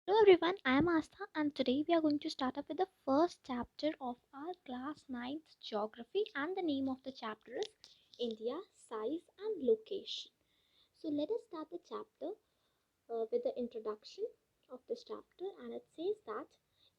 Hello everyone, I am Astha and today we are going to start up with the first chapter of our class 9th geography, and the name of the chapter is India, Size and Location. So let us start the chapter with the introduction of this chapter, and it says that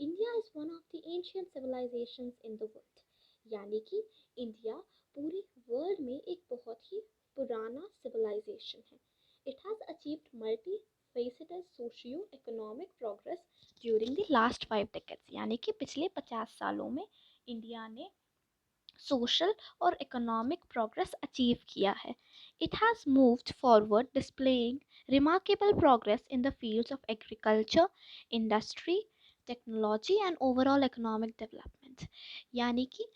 India is one of the ancient civilizations in the world. यानी कि India पूरे world में एक बहुत ही पुराना civilization है. It has achieved multi-faceted socio-economic progress during the last 5 decades. यानी कि पिछले 50 सालों में इंडिया ने सोशल और इकोनॉमिक प्रोग्रेस अचीव किया है. It has moved forward displaying remarkable progress in the fields of agriculture, industry, technology and overall economic development. यानी कि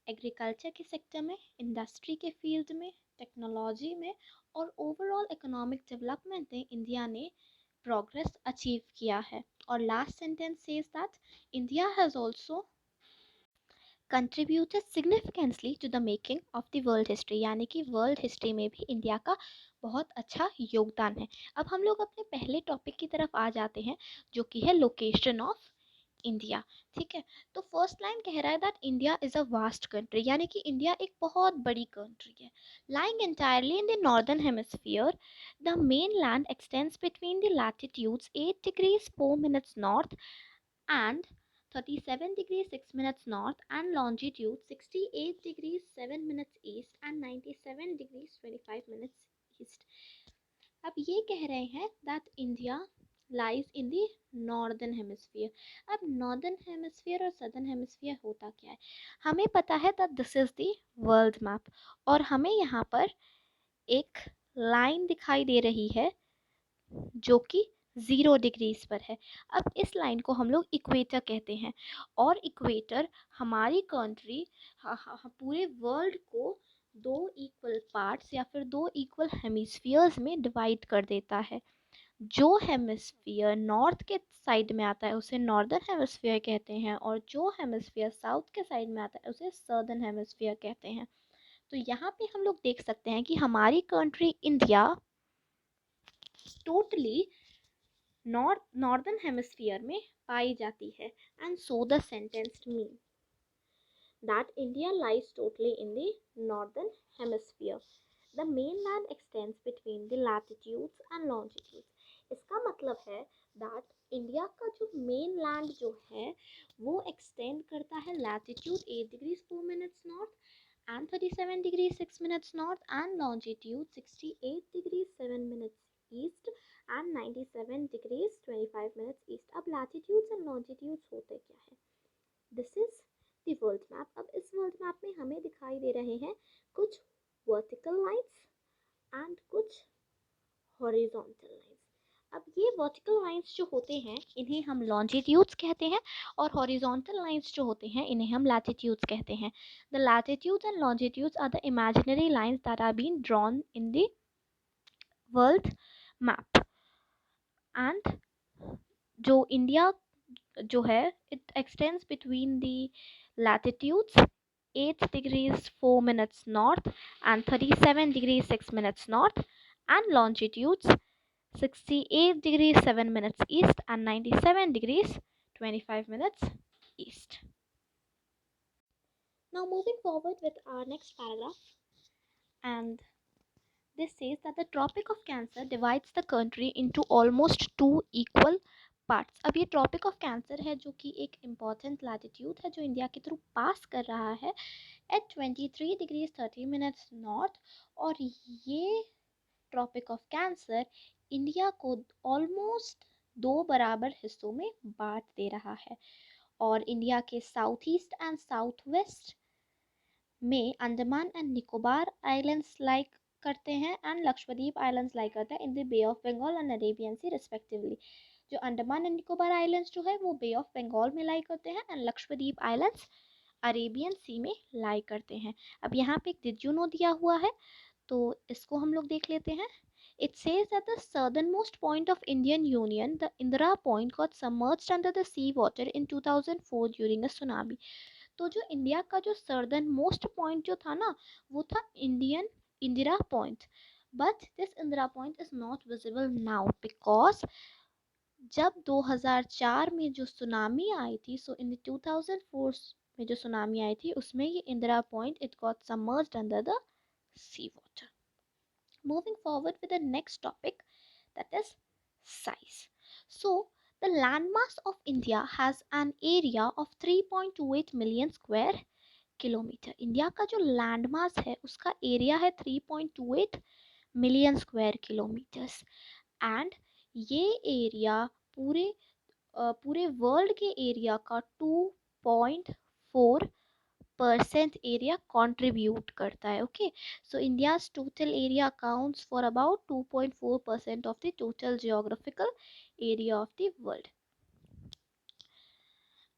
एग्रीकल्चर के सेक्टर में, इंडस्ट्री के फील्ड में, टेक्नोलॉजी में और ओवरऑल इकोनॉमिक डेवलपमेंट में इंडिया ने प्रोग्रेस अचीव किया है. और last sentence says that India has also contributed significantly to the making of the world history. यानी कि वर्ल्ड हिस्ट्री में भी इंडिया का बहुत अच्छा योगदान है. अब हम लोग अपने पहले टॉपिक की तरफ आ जाते हैं, जो कि है लोकेशन ऑफ इंडिया. ठीक है, तो फर्स्ट लाइन कह रहा है that India is a vast country. यानी कि इंडिया एक बहुत बड़ी कंट्री है. Lying entirely in the northern hemisphere, the main land x tends between the latitudes 8 degrees 4 minutes north and 37 degrees 6 minutes north, and longitude 68 degrees 7 minutes east and 97 degrees 25 minutes east. अब ये कह रहे हैं that India lies in the northern hemisphere. अब northern hemisphere और southern hemisphere होता क्या है? हमें पता है that this is the world map, और हमें यहाँ पर एक लाइन दिखाई दे रही है जो कि 0 डिग्रीज पर है. अब इस लाइन को हम लोग इक्वेटर कहते हैं, और इक्वेटर हमारी कंट्री पूरे वर्ल्ड को दो इक्वल पार्ट्स या फिर दो इक्वल हेमिस्फीयर्स में डिवाइड कर देता है. जो हेमिस्फीयर नॉर्थ के साइड में आता है उसे नॉर्दर्न हेमिस्फीयर कहते हैं, और जो हेमिस्फीयर साउथ के साइड में आता है उसे सदर्न हेमिस्फीयर कहते हैं. तो यहाँ पे हम लोग देख सकते हैं कि हमारी country India totally northern hemisphere में पाई जाती है. And so the sentence mean that India lies totally in the northern hemisphere. The mainland extends between the latitudes and longitudes. इसका मतलब है that इंडिया का जो मेन लैंड जो है वो एक्सटेंड करता है latitude 8 degrees 4 minutes north and 37 degrees 6 minutes north, and longitude 68 degrees 7 minutes east and 97 degrees 25 minutes east. अब latitudes and longitudes होते क्या है? This is the world map. अब इस वर्ल्ड मैप में हमें दिखाई दे रहे हैं कुछ वर्टिकल लाइंस एंड कुछ हॉरिजॉन्टल लाइंस. अब ये वर्टिकल लाइंस जो होते हैं इन्हें हम लॉन्जिट्यूड्स कहते हैं, और हॉरिजॉन्टल लाइंस जो होते हैं इन्हें हम लैटिट्यूड्स कहते हैं. The latitudes and longitudes are the imaginary lines that are been drawn in the world map. And जो इंडिया जो है it extends between the latitudes 8 degrees 4 minutes north and 37 degrees 6 minutes north, and longitudes 68 degrees 7 minutes east and 97 degrees 25 minutes east. Now moving forward with our next paragraph, and this says that the Tropic of Cancer divides the country into almost two equal parts. अब ये tropic of cancer है जो कि एक important latitude है जो India के through pass कर रहा है एट 23 डिग्रीज 30 मिनट्स नॉर्थ, और ये ट्रॉपिक ऑफ कैंसर इंडिया को ऑलमोस्ट दो बराबर हिस्सों में बांट दे रहा है. और इंडिया के south east and south west में Andaman and Nicobar islands like करते हैं, एंड लक्षद्वीप आइलैंड्स लाइक करते हैं in the Bay of Bengal and Arabian Sea respectively. जो अंडमान एंड निकोबार आइलैंड्स जो है वो बे ऑफ बंगाल में लाई करते हैं, एंड लक्षद्वीप आइलैंड्स अरेबियन सी में लाई करते हैं. अब यहाँ पे एक डिड यू नो दिया हुआ है तो इसको हम लोग देख लेते हैं. It says that the southernmost point of Indian Union, the Indira Point, got submerged under the sea water in 2004 during a tsunami. तो जो इंडिया का जो सर्दर्न मोस्ट पॉइंट जो था ना वो था Indira point, but this Indira point is not visible now because जब 2004 में जो सुनामी आई थी, सो इन 2004 में जो सुनामी आई थी उसमें ये Indira Point it got submerged under the sea water. Moving forward with the next topic, that is size. So, the landmass of India has an area of 3.28 million square kilometer. India का जो landmass है उसका area है 3.28 million square kilometres. And ये area पूरे पूरे world के area का 2.4% एरिया कंट्रीब्यूट करता है. Okay, so India's total area accounts for about 2.4% of the total geographical area of the world.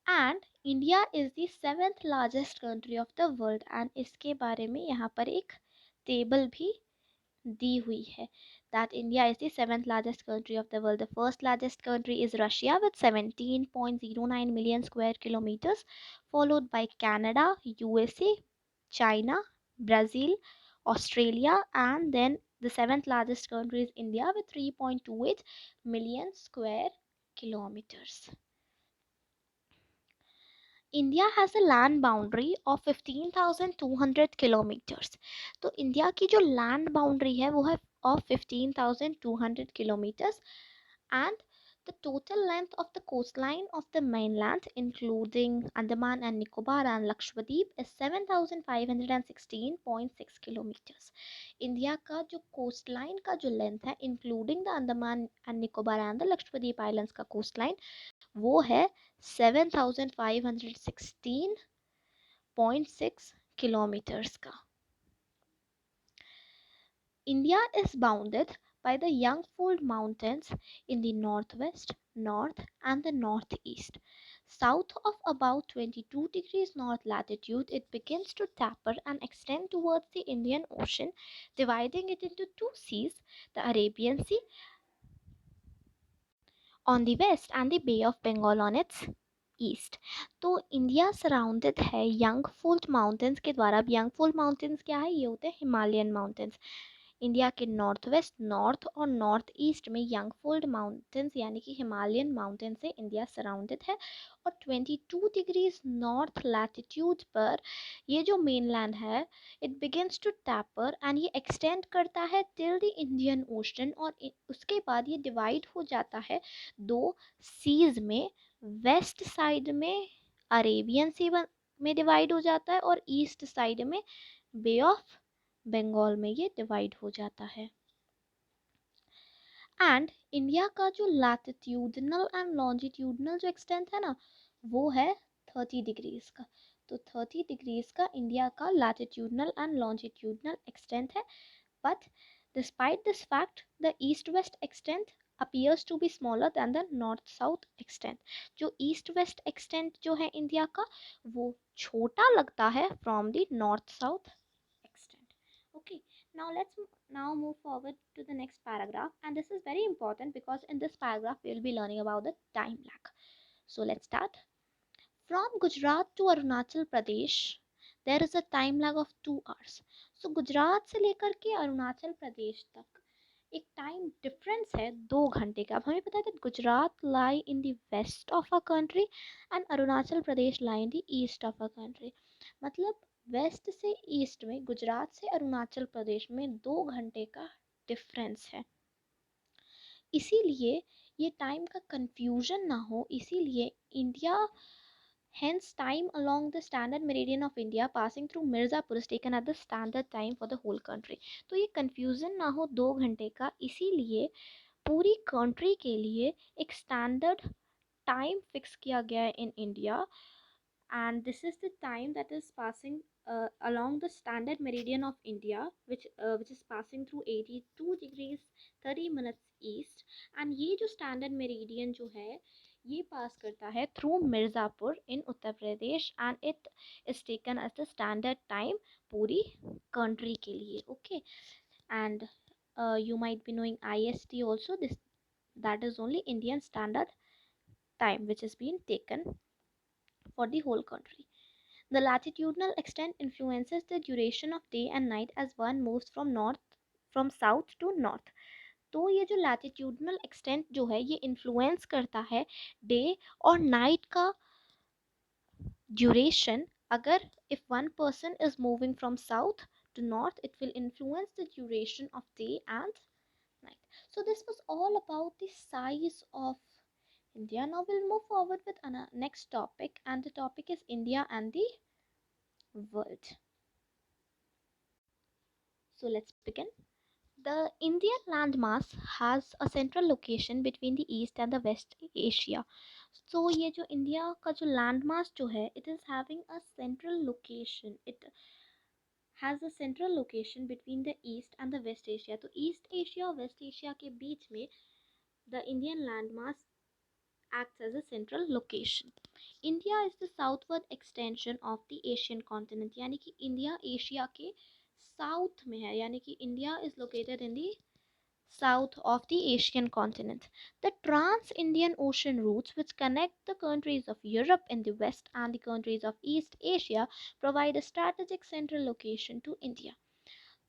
And India is the seventh largest country of the world. And इसके बारे में यहाँ पर एक टेबल भी दी हुई है that India is the seventh largest country of the world. The first largest country is Russia with 17.09 million square kilometers, followed by Canada, USA, China, Brazil, Australia, and then the seventh largest country is India with 3.28 million square kilometers. India has a land boundary of 15,200 kilometres. तो India की जो land boundary है वो है of 15,200 kilometres. And the total length of the coastline of the mainland including Andaman and Nicobar and Lakshadweep is 7,516.6 kilometers. India का जो coastline का जो लेंथ है including the Andaman and Nicobar and the Lakshadweep islands का coastline वो है 7,516.6 किलोमीटर्स का. India is bounded by the Yangfold Mountains in the northwest, north, and the northeast. South of about 22 degrees north latitude, it begins to taper and extend towards the Indian Ocean, dividing it into two seas, the Arabian Sea on the west and the Bay of Bengal on its east. तो India surrounded है यंगफोल्ड mountains के द्वारा. अब यंगफोल्ड mountains क्या है? ये होते हैं हिमालयन माउंटेन्स. इंडिया के नॉर्थ वेस्ट, नॉर्थ और नॉर्थ ईस्ट में यंगफोल्ड माउंटेन्स यानी कि हिमालयन माउंटेन से इंडिया सराउंडेड है. और 22 डिग्रीज नॉर्थ लैटिट्यूड पर ये जो मेनलैंड है it begins to taper and ये एक्सटेंड करता है टिल द इंडियन ओशन. और उसके बाद ये डिवाइड हो जाता है दो सीज में. वेस्ट साइड में अरेबियन सी में डिवाइड हो जाता है और ईस्ट साइड में बे ऑफ बंगाल में ये डिवाइड हो जाता है. एंड इंडिया का जो लैटिट्यूडनल एंड लॉन्जिट्यूडनल जो एक्सटेंट है ना वो है 30 डिग्रीज का. तो 30 डिग्रीज का इंडिया का लैटिट्यूडनल एंड लॉन्जिट्यूडनल एक्सटेंट है. But despite this fact the east west extent appears to be smaller than the north south extent. जो ईस्ट वेस्ट एक्सटेंट जो है इंडिया का वो छोटा लगता है from the north south extent. Okay, now let's now move forward to the next paragraph, and this is very important because in this paragraph we will be learning about the time lag. So let's start. From Gujarat to Arunachal Pradesh there is a time lag of 2 hours. So Gujarat से लेकर के अरुणाचल प्रदेश तक एक time difference है 2 घंटे का. अब हमें पता है कि Gujarat lie in the west of a country and Arunachal Pradesh lie in the east of a country. मतलब वेस्ट से ईस्ट में गुजरात से अरुणाचल प्रदेश में 2 घंटे का डिफरेंस है. इसीलिए ये टाइम का कंफ्यूजन ना हो, इसीलिए India hence time along the standard meridian of India passing through Mirzapur is taken at the standard time for the whole country. तो ये confusion ना हो 2 घंटे का, इसीलिए पूरी कंट्री के लिए एक स्टैंडर्ड टाइम फिक्स किया गया है in India. and this is the time that is passing along the standard meridian of India which is passing through 82 degrees 30 minutes east. and ये जो standard meridian जो है ये पास करता है through Mirzapur in Uttar Pradesh and it is taken as the standard time पूरी country के लिए. Okay, and you might be knowing IST also. This that is only Indian standard time which is being taken for the whole country. The latitudinal extent influences the duration of day and night as one moves from south to north. तो ये जो latitudinal extent जो है ये influence करता है day और night का ड्यूरेशन. अगर if one person is moving from south to north, it will influence the duration of day and night. So this was all about the size of India. Now we'll move forward with next topic, and the topic is India and the world. So let's begin. The Indian landmass has a central location between the East and the West Asia. So ये जो India का जो landmass जो है, it is having a central location. It has a central location between the East and the West Asia. तो East Asia और West Asia के बीच में the Indian landmass acts as a central location. India is the southward extension of the Asian continent. यानी कि India Asia के south में है, यानी कि India is located in the south of the Asian continent. The trans-Indian Ocean routes which connect the countries of Europe in the west and the countries of East Asia provide a strategic central location to India.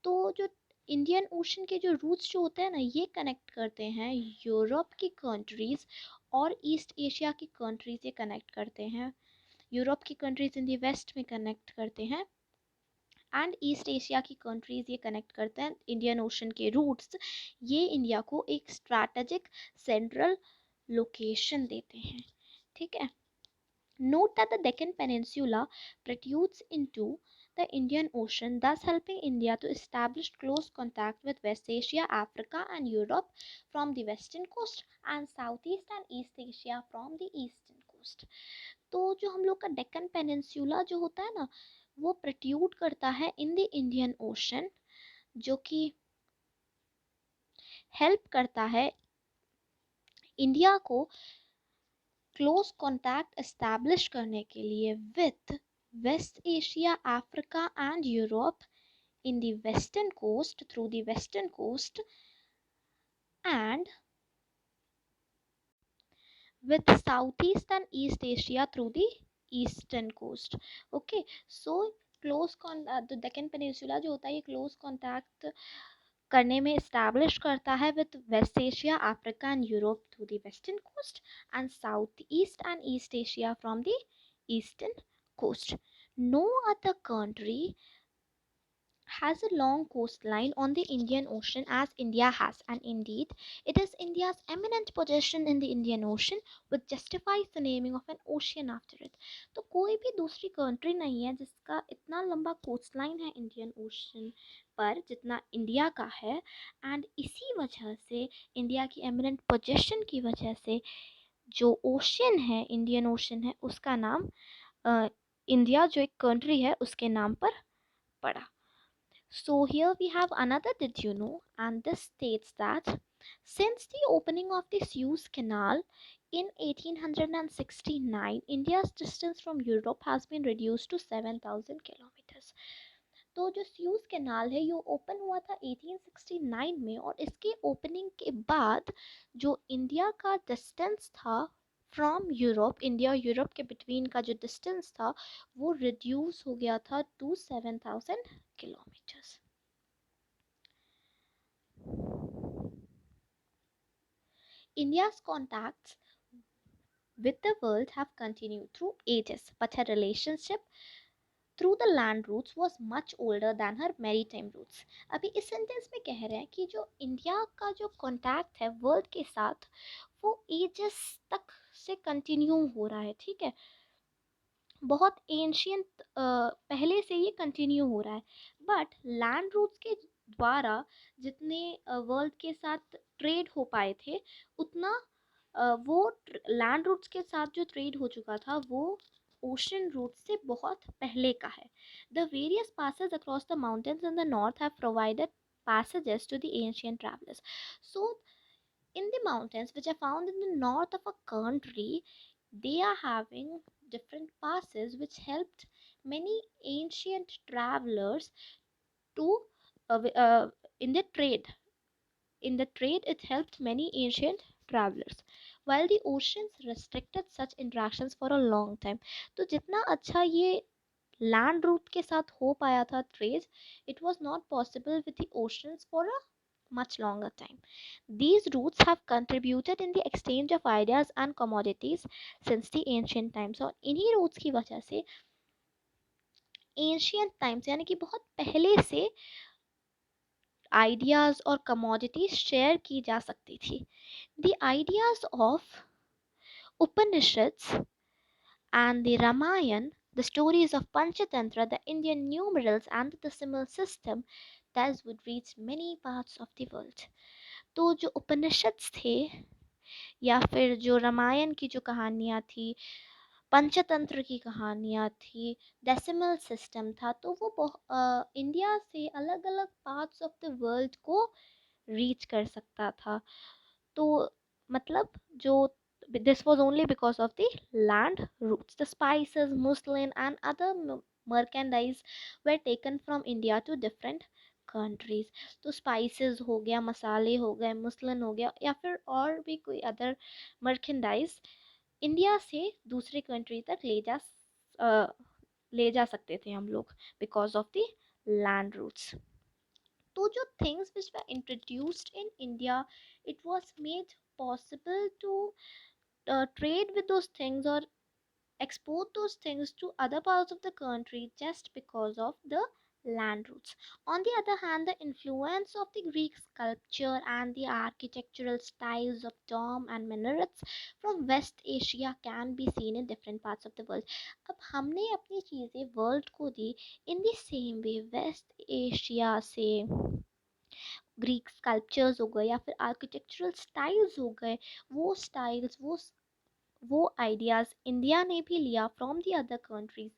तो जो Indian ocean के जो roots जो होते हैं ना, ये connect करते हैं यूरोप की कंट्रीज़ और ईस्ट एशिया की कंट्रीज ये कनेक्ट करते हैं. यूरोप की कंट्रीज इन द वेस्ट में कनेक्ट करते हैं एंड ईस्ट एशिया की कंट्रीज ये कनेक्ट करते हैं. इंडियन ओशन के रूट्स ये इंडिया को एक स्ट्रैटेजिक सेंट्रल लोकेशन देते हैं. ठीक है. Note that the Deccan Peninsula protrudes into the Indian Ocean, thus helping India to establish close contact with West Asia, Africa, and Europe from the western coast, and Southeast and East Asia from the eastern coast. तो जो हम लोग का Deccan peninsula जो होता है ना, वो प्रोट्रूड करता है इन द इंडियन ओशन, जो कि हेल्प करता है इंडिया को क्लोज कॉन्टैक्ट एस्टैब्लिश करने के लिए with West Asia, Africa and Europe in the western coast through the western coast and with southeast and east asia through the eastern coast. Okay, so the Deccan Peninsula जो होता है ये close contact करने में establish करता है with West Asia, Africa and Europe through the western coast and South east and East Asia from the eastern coast. No other country has a long coastline on the Indian Ocean as India has, and indeed, it is India's eminent position in the Indian Ocean which justifies the naming of an ocean after it. तो कोई भी दूसरी country नहीं है जिसका इतना लंबा coastline है इंडियन ओशन पर जितना इंडिया का है, एंड इसी वजह से इंडिया की एमिनेंट पोजीशन की वजह से जो ओशन है, इंडियन ओशन है, उसका नाम इंडिया जो एक कंट्री है उसके नाम पर पड़ा. So here we have another did you know, and this states that since the opening of the Suez Canal in 1869, India's distance from Europe has been reduced to 7,000 kilometers. तो जो sues canal है ये open हुआ था 1869 में, और इसके opening के बाद जो इंडिया का डिस्टेंस था फ्रॉम यूरोप, इंडिया और यूरोप के बिटवीन का जो डिस्टेंस था वो रिड्यूस हो गया था to 7,000 kilometers. India's contacts with the world have continued through ages, but her relationship through the land routes was much older than her maritime routes. अभी इस सेंटेंस में कह रहे हैं कि जो इंडिया का जो कॉन्टैक्ट है वर्ल्ड के साथ वो एजेस तक से कंटिन्यू हो रहा है. ठीक है, बहुत एंशियंट पहले से ये कंटिन्यू हो रहा है, बट लैंड रूट्स के द्वारा जितने वर्ल्ड के साथ ट्रेड हो पाए थे उतना वो लैंड रूट्स के साथ जो ट्रेड हो चुका था वो ओशन रूट से बहुत पहले का है. The various passes across the mountains in the north have provided passages to the ancient travelers. So in the mountains which are found in the north of a country, they are having different passes which helped many ancient travelers to in the trade. In the trade, it helped many ancient travelers, while the oceans restricted such interactions for a long time. तो जितना अच्छा ये land route के साथ हो पाया था trade, it was not possible with the oceans for a much longer time. These routes have contributed in the exchange of ideas and commodities since the ancient times. और इन्हीं routes की वजह से एंशियंट टाइम्स यानी कि बहुत पहले से आइडियाज और कमोडिटीज शेयर की जा सकती थी. The ideas of Upanishads and the Ramayana, the stories of Panchatantra, the Indian numerals, and the decimal system, thus would reach many parts of the world. तो जो उपनिषद्स थे या फिर जो रामायण की जो कहानियाँ थी, पंचतंत्र की कहानियाँ थी, डेसिमल सिस्टम था, तो वो इंडिया से अलग अलग पार्ट्स ऑफ द वर्ल्ड को रीच कर सकता था. तो मतलब जो this was only because of the land routes. The spices, muslin, and other merchandise were taken from India to different countries. तो spices हो गया, मसाले हो गए, muslin हो गया, या फिर और भी कोई other merchandise इंडिया से दूसरे कंट्री तक ले जा सकते थे हम लोग because of the land routes. तो जो things which were introduced in India, it was made possible to trade with those things or export those things to other parts of the country just because of the land routes. On the other hand, the influence of the Greek sculpture and the architectural styles of dome and minarets from West Asia can be seen in different parts of the world. अब हमने अपनी चीज़ें world को दी in the same way West Asia से Greek sculptures हो गए या फिर आर्किटेक्चरल स्टाइल्स हो गए, वो स्टाइल्स वो आइडियाज़ इंडिया ने भी लिया from the other countries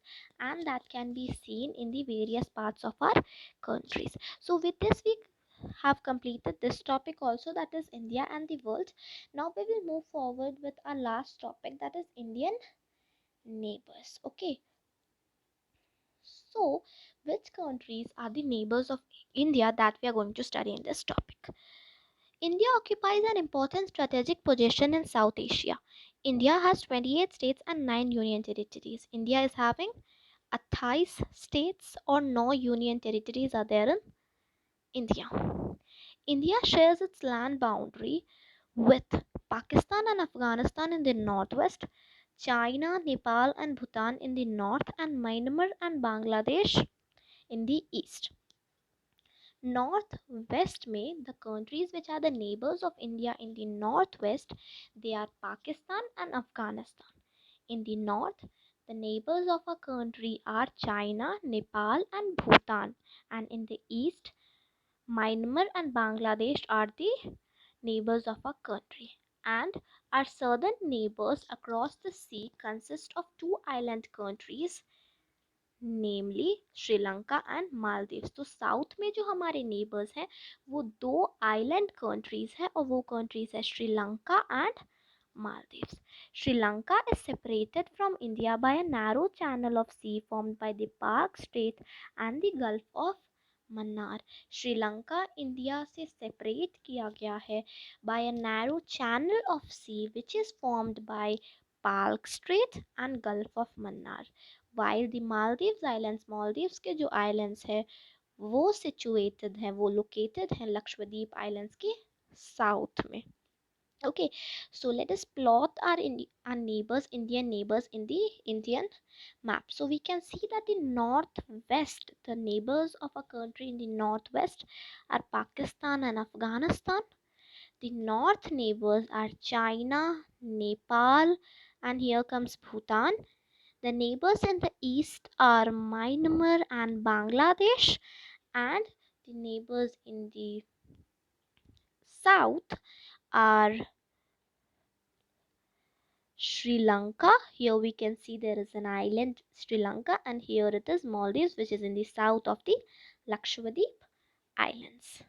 and that can be seen in the various parts of our countries. So with this we have completed this topic also, that is India and the world. Now we will move forward with our last topic, that is Indian neighbors. Okay, so which countries are the neighbors of India that we are going to study in this topic? India occupies an important strategic position in South Asia. India has 28 states and 9 union territories. India is having 28 states or no union territories are there in India. India shares its land boundary with Pakistan and Afghanistan in the northwest, China, Nepal, and Bhutan in the north, and Myanmar and Bangladesh in the east. Northwest में the countries which are the neighbors of India in the northwest, they are Pakistan and Afghanistan. In the north, the neighbors of a country are China, Nepal, and Bhutan, and in the east, Myanmar and Bangladesh are the neighbors of a country. And our southern neighbors across the sea consist of two island countries, namely Sri Lanka and Maldives. तो south में जो हमारे neighbours हैं वो दो island countries हैं और वो कंट्रीज है Sri Lanka and Maldives. Sri Lanka is separated from India by a narrow channel of sea formed by the Palk Strait and the Gulf of Mannar. Sri Lanka India से separate किया गया है by a narrow channel of sea which is formed by Palk Strait and Gulf of Mannar. While the Maldives Islands, Maldives के जो islands है वो situated हैं, वो located हैं लक्षद्वीप islands के south में. Okay, so let us plot our neighbors, Indian neighbors in the Indian map. So we can see that the northwest, the neighbors of a country in the northwest are Pakistan and Afghanistan. The north neighbors are China, Nepal, and here comes Bhutan. The neighbors in the east are Myanmar and Bangladesh, and the neighbors in the south are Sri Lanka. Here we can see there is an island Sri Lanka, and here it is Maldives, which is in the south of the Lakshadweep Islands.